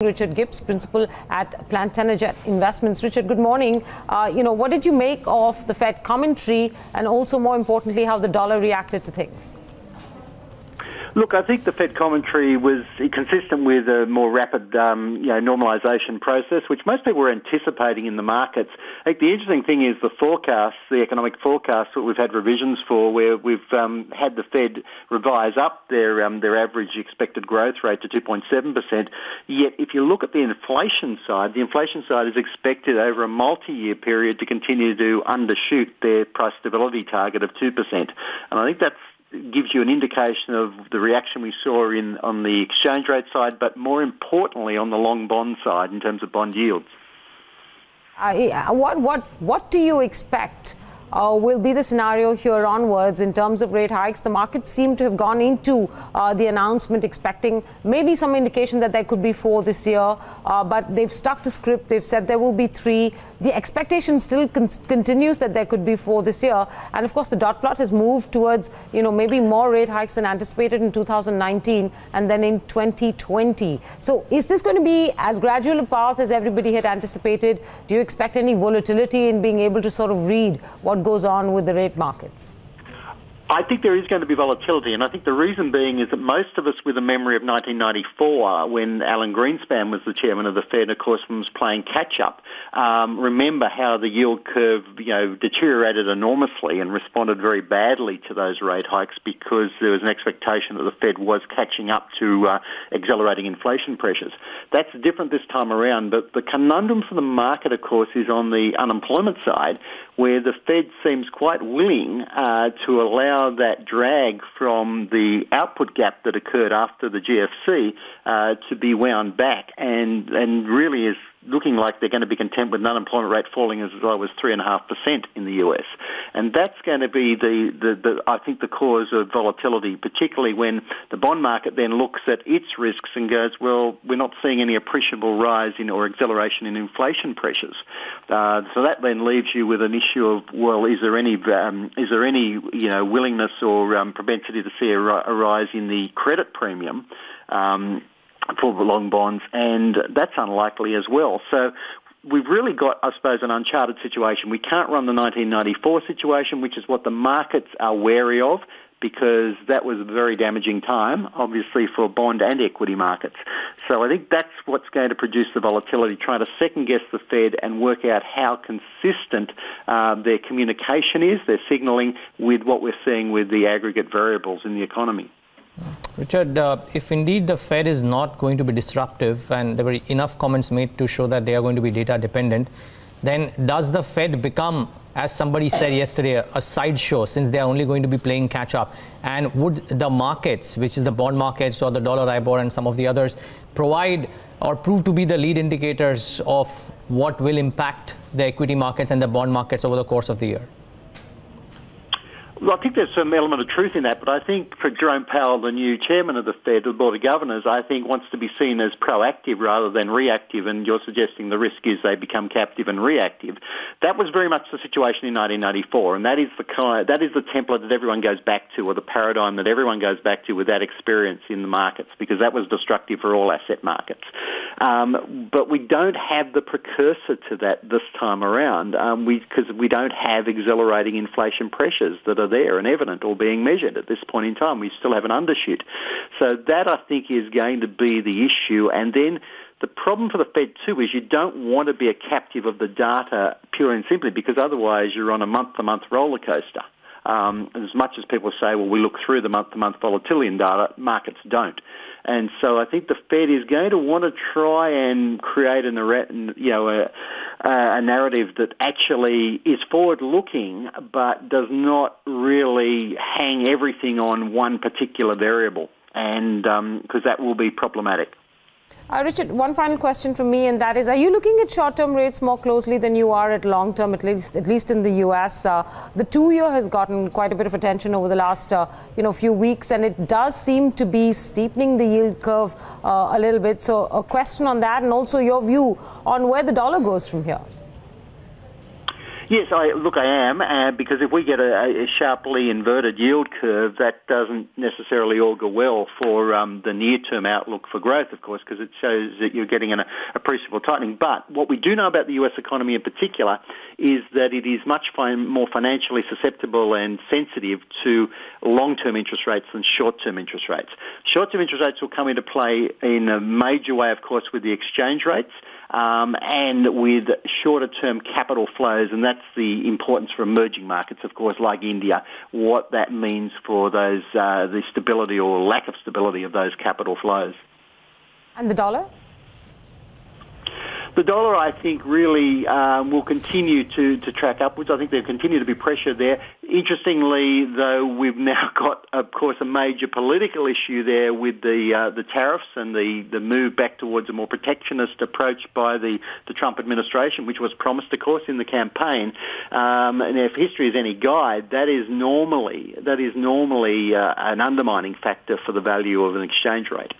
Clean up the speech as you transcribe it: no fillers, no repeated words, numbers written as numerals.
Richard Gibbs, principal at Plantagenet Investments. Richard, good morning. What did you make of the Fed commentary and also, more importantly, how the dollar reacted to things? Look, I think the Fed commentary was consistent with a more rapid, normalisation process, which most people were anticipating in the markets. I think the interesting thing is the forecasts, the economic forecasts that we've had revisions for, where we've had the Fed revise up their average expected growth rate to 2.7%. Yet, if you look at the inflation side is expected over a multi-year period to continue to undershoot their price stability target of 2%. And I think that's gives you an indication of the reaction we saw on the exchange rate side, but more importantly on the long bond side in terms of bond yields. What do you expect will be the scenario here onwards in terms of rate hikes? The markets seem to have gone into the announcement expecting maybe some indication that there could be 4 this year, but they've stuck to script. They've said there will be 3. The expectation still continues that there could be 4 this year. And of course, the dot plot has moved towards, maybe more rate hikes than anticipated in 2019 and then in 2020. So is this going to be as gradual a path as everybody had anticipated? Do you expect any volatility in being able to sort of read what goes on with the rate markets? I think there is going to be volatility, and I think the reason being is that most of us with a memory of 1994, when Alan Greenspan was the chairman of the Fed, of course, was playing catch-up, remember how the yield curve, deteriorated enormously and responded very badly to those rate hikes because there was an expectation that the Fed was catching up to accelerating inflation pressures. That's different this time around, but the conundrum for the market, of course, is on the unemployment side, where the Fed seems quite willing to allow that drag from the output gap that occurred after the GFC to be wound back and really is looking like they're going to be content with an unemployment rate falling as low as 3.5% in the US. And that's going to be I think the cause of volatility, particularly when the bond market then looks at its risks and goes, well, we're not seeing any appreciable rise in or acceleration in inflation pressures. So that then leaves you with an issue of, well, is there any willingness or propensity to see a rise in the credit premium for the long bonds, and that's unlikely as well. So we've really got, I suppose, an uncharted situation. We can't run the 1994 situation, which is what the markets are wary of, because that was a very damaging time, obviously, for bond and equity markets. So I think that's what's going to produce the volatility, trying to second-guess the Fed and work out how consistent their communication is, their signalling, with what we're seeing with the aggregate variables in the economy. Richard, if indeed the Fed is not going to be disruptive, and there were enough comments made to show that they are going to be data dependent, then does the Fed become, as somebody said yesterday, a sideshow, since they are only going to be playing catch up? And would the markets, which is the bond markets or the dollar IBOR and some of the others, provide or prove to be the lead indicators of what will impact the equity markets and the bond markets over the course of the year? Well, I think there's some element of truth in that, but I think for Jerome Powell, the new chairman of the Fed, the Board of Governors, I think wants to be seen as proactive rather than reactive, and you're suggesting the risk is they become captive and reactive. That was very much the situation in 1994, and that is the template that everyone goes back to, or the paradigm that everyone goes back to with that experience in the markets, because that was destructive for all asset markets. But we don't have the precursor to that this time around, because we don't have accelerating inflation pressures that are there and evident or being measured at this point in time. We still have an undershoot. So that, I think, is going to be the issue. And then the problem for the Fed, too, is you don't want to be a captive of the data pure and simply, because otherwise you're on a month-to-month roller coaster. As much as people say, well, we look through the month-to-month volatility in data, markets don't. And so I think the Fed is going to want to try and create a narrative that actually is forward-looking but does not really hang everything on one particular variable, and because that will be problematic. Richard, one final question from me, and that is, are you looking at short-term rates more closely than you are at long-term, at least in the U.S.? The 2-year has gotten quite a bit of attention over the last few weeks, and it does seem to be steepening the yield curve a little bit. So a question on that, and also your view on where the dollar goes from here. Yes, I am, because if we get a sharply inverted yield curve, that doesn't necessarily augur well for the near-term outlook for growth, of course, because it shows that you're getting an appreciable tightening. But what we do know about the US economy in particular is that it is much more financially susceptible and sensitive to long-term interest rates than short-term interest rates. Short-term interest rates will come into play in a major way, of course, with the exchange rates. And with shorter-term capital flows, and that's the importance for emerging markets, of course, like India, what that means for those the stability or lack of stability of those capital flows. And the dollar? The dollar, I think, really will continue to track upwards. I think there'll continue to be pressure there. Interestingly, though, we've now got, of course, a major political issue there with the tariffs and the move back towards a more protectionist approach by the Trump administration, which was promised, of course, in the campaign. And if history is any guide, that is normally an undermining factor for the value of an exchange rate.